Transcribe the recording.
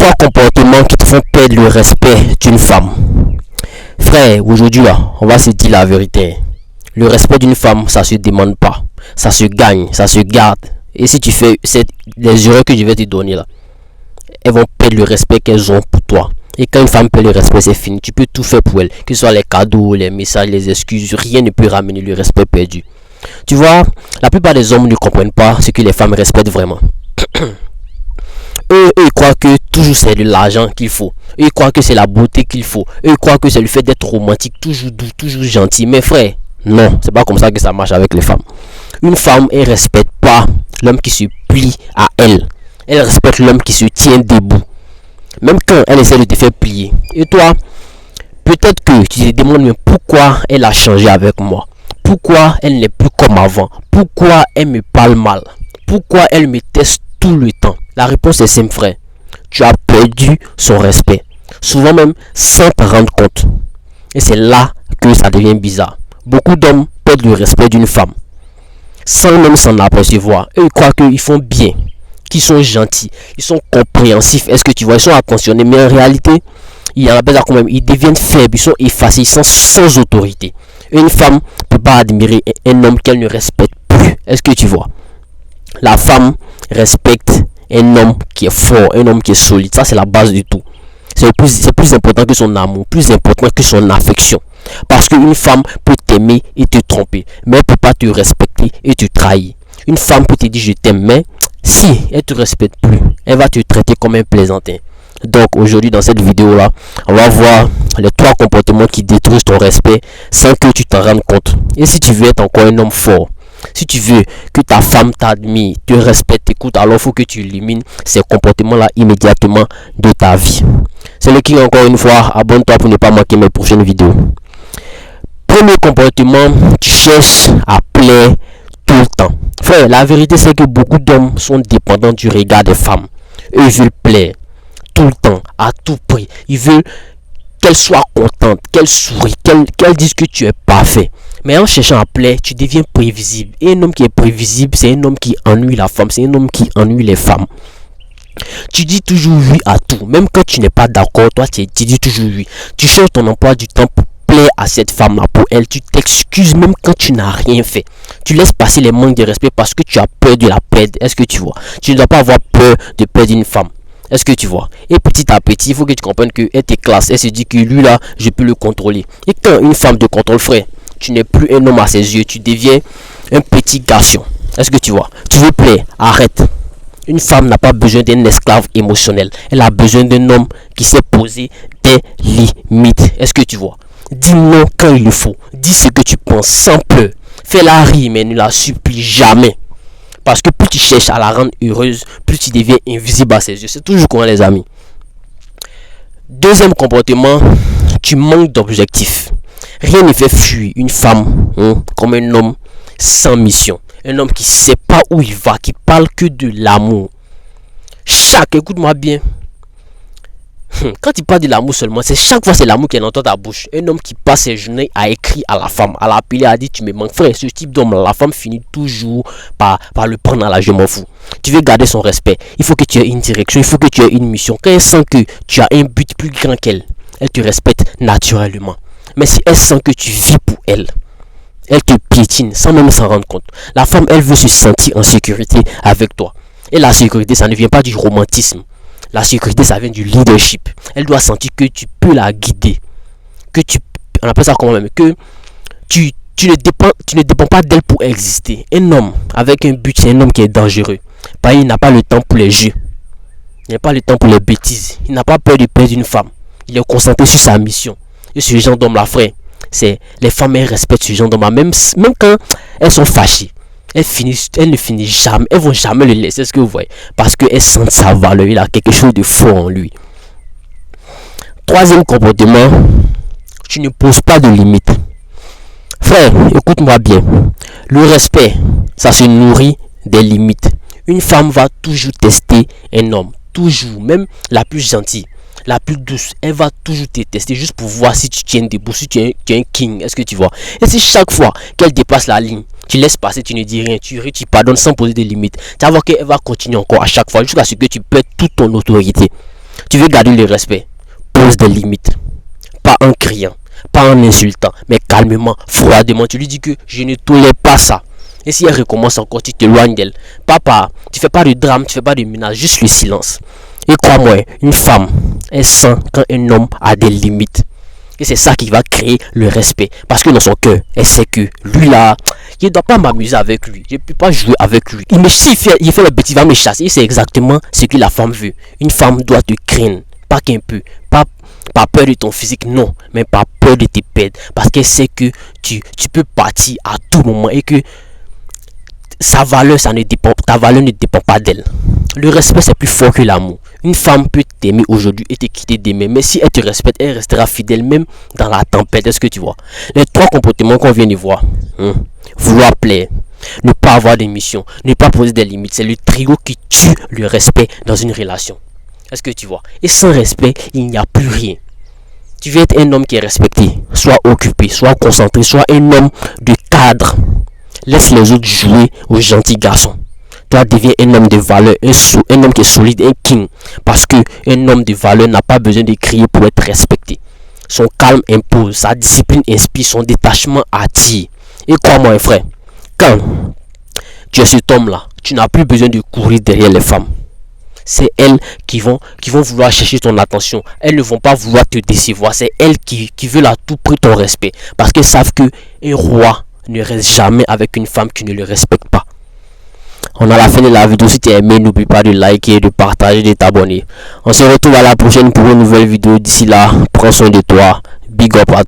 Trois comportements qui te font perdre le respect d'une femme. Frère, aujourd'hui là, on va se dire la vérité. Le respect d'une femme, ça se demande pas. Ça se gagne, ça se garde. Et si tu fais les erreurs que je vais te donner là, elles vont perdre le respect qu'elles ont pour toi. Et quand une femme perd le respect, c'est fini. Tu peux tout faire pour elle. Que ce soit les cadeaux, les messages, les excuses, rien ne peut ramener le respect perdu. Tu vois, la plupart des hommes ne comprennent pas ce que les femmes respectent vraiment. Eux, ils croient que toujours c'est de l'argent qu'il faut. Eux, ils croient que c'est la beauté qu'il faut. Eux, ils croient que c'est le fait d'être romantique, toujours doux, toujours gentil. Mais frère, non, c'est pas comme ça que ça marche avec les femmes. Une femme, elle respecte pas l'homme qui se plie à elle. Elle respecte l'homme qui se tient debout. Même quand elle essaie de te faire plier. Et toi, peut-être que tu te demandes mais pourquoi elle a changé avec moi. Pourquoi elle n'est plus comme avant. Pourquoi elle me parle mal. Pourquoi elle me teste tout le temps. La réponse est simple, frère. Tu as perdu son respect. Souvent même sans te rendre compte. Et c'est là que ça devient bizarre. Beaucoup d'hommes perdent le respect d'une femme sans même s'en apercevoir. Eux, ils croient qu'ils font bien, qu'ils sont gentils, ils sont compréhensifs. Est-ce que tu vois, ils sont attentionnés. Mais en réalité, il y en a pas quand même. Ils deviennent faibles, ils sont effacés, ils sont sans autorité. Une femme ne peut pas admirer un homme qu'elle ne respecte plus. Est-ce que tu vois? La femme respecte un homme qui est fort, un homme qui est solide. Ça, c'est la base du tout. C'est plus important que son amour, plus important que son affection. Parce qu'une femme peut t'aimer et te tromper, mais elle ne peut pas te respecter et te trahir. Une femme peut te dire je t'aime, mais si elle ne te respecte plus, elle va te traiter comme un plaisantin. Donc aujourd'hui dans cette vidéo là, on va voir les trois comportements qui détruisent ton respect sans que tu t'en rendes compte. Et si tu veux être encore un homme fort, si tu veux que ta femme t'admire, te respecte, t'écoute, alors il faut que tu élimines ces comportements-là immédiatement de ta vie. C'est le qui encore une fois, abonne-toi pour ne pas manquer mes prochaines vidéos. Premier comportement, tu cherches à plaire tout le temps. Frère, la vérité c'est que beaucoup d'hommes sont dépendants du regard des femmes. Eux, ils veulent plaire tout le temps, à tout prix. Ils veulent qu'elle soit contente, qu'elle sourie, qu'elle dise que tu es parfait. Mais en cherchant à plaire, tu deviens prévisible. Et un homme qui est prévisible, c'est un homme qui ennuie la femme, c'est un homme qui ennuie les femmes. Tu dis toujours oui à tout. Même quand tu n'es pas d'accord, toi tu dis toujours oui. Tu changes ton emploi du temps pour plaire à cette femme-là, pour elle. Tu t'excuses même quand tu n'as rien fait. Tu laisses passer les manques de respect parce que tu as peur de la perdre. Est-ce que tu vois? Tu ne dois pas avoir peur de perdre une femme. Est-ce que tu vois? Et petit à petit, il faut que tu comprennes qu'elle te classe. Elle se dit que lui là, je peux le contrôler. Et quand une femme te contrôle, frère, tu n'es plus un homme à ses yeux. Tu deviens un petit garçon. Est-ce que tu vois? Tu veux plaire? Arrête. Une femme n'a pas besoin d'un esclave émotionnel. Elle a besoin d'un homme qui sait poser des limites. Est-ce que tu vois? Dis non quand il le faut. Dis ce que tu penses sans peur. Fais-la rire mais ne la supplie jamais. Parce que plus tu cherches à la rendre heureuse, plus tu deviens invisible à ses yeux. C'est toujours comme les amis. Deuxième comportement, tu manques d'objectifs. Rien ne fait fuir une femme comme un homme sans mission. Un homme qui ne sait pas où il va, qui parle que de l'amour. Écoute-moi bien. Quand il parle de l'amour seulement, c'est chaque fois c'est l'amour qui est dans ta bouche. Un homme qui passe ses journées à écrire à la femme, à l'appeler, à dire tu me manques. Frère, ce type d'homme, la femme finit toujours par le prendre à la je m'en fous. Tu veux garder son respect. Il faut que tu aies une direction, il faut que tu aies une mission. Quand elle sent que tu as un but plus grand qu'elle, elle te respecte naturellement. Mais si elle sent que tu vis pour elle, elle te piétine sans même s'en rendre compte. La femme, elle veut se sentir en sécurité avec toi. Et la sécurité, ça ne vient pas du romantisme. La sécurité, ça vient du leadership. Elle doit sentir que tu peux la guider. On appelle ça comment même, que tu ne dépends pas d'elle pour exister. Un homme avec un but, c'est un homme qui est dangereux. Il n'a pas le temps pour les jeux. Il n'a pas le temps pour les bêtises. Il n'a pas peur de perdre une femme. Il est concentré sur sa mission. Et ce genre d'homme là, frère, les femmes, elles respectent ce genre d'homme là. Même quand elles sont fâchées. Elles ne finissent jamais, elles vont jamais le laisser, ce que vous voyez, parce qu'elles sentent sa valeur, il a quelque chose de fort en lui. Troisième comportement, tu ne poses pas de limites. Frère, écoute-moi bien, le respect, ça se nourrit des limites. Une femme va toujours tester un homme, toujours, même la plus gentille, la plus douce, elle va toujours te tester juste pour voir si tu tiens debout, si tu es un king, est-ce que tu vois? Et si chaque fois qu'elle dépasse la ligne, tu laisses passer, tu ne dis rien, tu pardonnes sans poser de limites, tu vas voir qu'elle va continuer encore à chaque fois jusqu'à ce que tu perdes toute ton autorité. Tu veux garder le respect, pose des limites. Pas en criant, pas en insultant, mais calmement, froidement. Tu lui dis que je ne tolère pas ça. Et si elle recommence encore, tu t'éloignes d'elle. Papa, tu fais pas de drame, tu fais pas de menace, juste le silence. Et crois-moi, une femme, elle sent quand un homme a des limites. Et c'est ça qui va créer le respect. Parce que dans son cœur, elle sait que lui là, je ne dois pas m'amuser avec lui. Je ne peux pas jouer avec lui. S'il fait le bêtise, il va me chasser. Et c'est exactement ce que la femme veut. Une femme doit te craindre. Pas qu'un peu. Pas peur de ton physique, non. Mais pas peur de tes perdre. Parce qu'elle sait que tu peux partir à tout moment. Et que ta valeur ne dépend pas d'elle. Le respect, c'est plus fort que l'amour. Une femme peut t'aimer aujourd'hui et te quitter demain. Mais si elle te respecte, elle restera fidèle même dans la tempête. Est-ce que tu vois? Les trois comportements qu'on vient de voir. Vouloir plaire, ne pas avoir de mission, ne pas poser des limites. C'est le trio qui tue le respect dans une relation. Est-ce que tu vois? Et sans respect, il n'y a plus rien. Tu veux être un homme qui est respecté. Sois occupé, sois concentré, sois un homme de cadre. Laisse les autres jouer aux gentils garçons. Toi, deviens un homme de valeur, un homme qui est solide, un king. Parce que un homme de valeur n'a pas besoin de crier pour être respecté. Son calme impose, sa discipline inspire, son détachement attire. Et crois-moi, frère, quand tu es cet homme-là, tu n'as plus besoin de courir derrière les femmes. C'est elles qui vont vouloir chercher ton attention. Elles ne vont pas vouloir te décevoir. C'est elles qui veulent à tout prix ton respect. Parce qu'elles savent qu'un roi ne reste jamais avec une femme qui ne le respecte pas. On a la fin de la vidéo. Si tu as aimé, n'oublie pas de liker, de partager, de t'abonner. On se retrouve à la prochaine pour une nouvelle vidéo. D'ici là, prends soin de toi. Big up à toi.